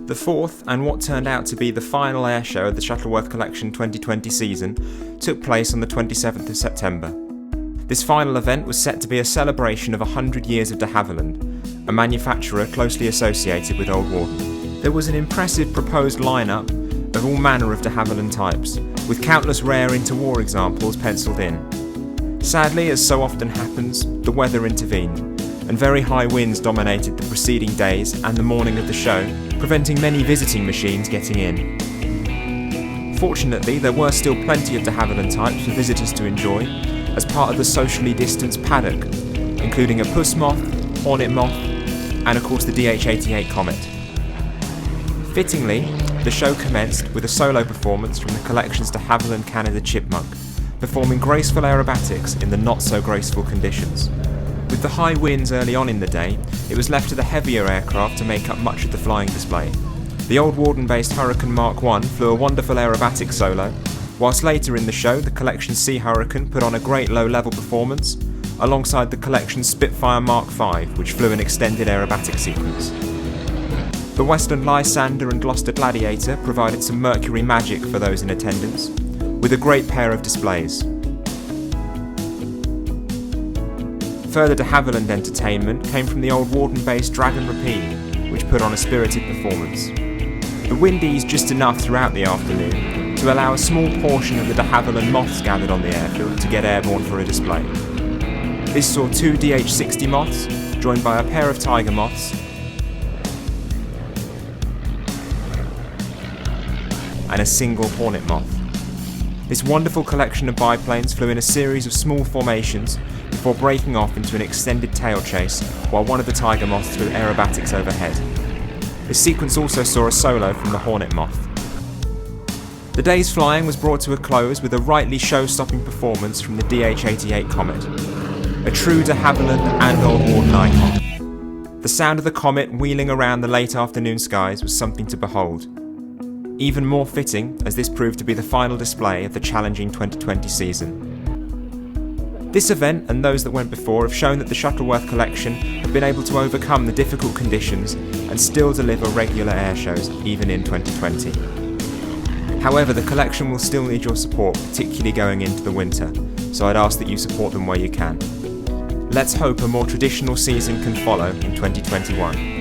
The fourth, and what turned out to be the final airshow of the Shuttleworth Collection 2020 season, took place on the 27th of September. This final event was set to be a celebration of 100 years of de Havilland, a manufacturer closely associated with Old Warden. There was an impressive proposed lineup of all manner of de Havilland types, with countless rare interwar examples pencilled in. Sadly, as so often happens, the weather intervened, and very high winds dominated the preceding days and the morning of the show, preventing many visiting machines getting in. Fortunately, there were still plenty of de Havilland types for visitors to enjoy, as part of the socially distanced paddock, including a puss moth, hornet moth, and of course the DH-88 Comet. Fittingly, the show commenced with a solo performance from the collection's de Havilland Canada Chipmunk, performing graceful aerobatics in the not-so-graceful conditions. With the high winds early on in the day, it was left to the heavier aircraft to make up much of the flying display. The Old Warden-based Hurricane Mark I flew a wonderful aerobatic solo, whilst later in the show the collection's Sea Hurricane put on a great low-level performance, alongside the collection's Spitfire Mark V, which flew an extended aerobatic sequence. The Westland Lysander and Gloucester Gladiator provided some Mercury magic for those in attendance, with a great pair of displays. Further de Havilland entertainment came from the Old Warden-based Dragon Rapide, which put on a spirited performance. The wind eased just enough throughout the afternoon to allow a small portion of the de Havilland moths gathered on the airfield to get airborne for a display. This saw two DH-60 moths, joined by a pair of tiger moths, and a single hornet moth. This wonderful collection of biplanes flew in a series of small formations before breaking off into an extended tail chase while one of the tiger moths threw aerobatics overhead. This sequence also saw a solo from the hornet moth. The day's flying was brought to a close with a rightly show-stopping performance from the DH-88 Comet, a true de Havilland and Old Warden icon. The sound of the Comet wheeling around the late afternoon skies was something to behold. Even more fitting, as this proved to be the final display of the challenging 2020 season. This event, and those that went before, have shown that the Shuttleworth collection have been able to overcome the difficult conditions and still deliver regular air shows, even in 2020. However, the collection will still need your support, particularly going into the winter, so I'd ask that you support them where you can. Let's hope a more traditional season can follow in 2021.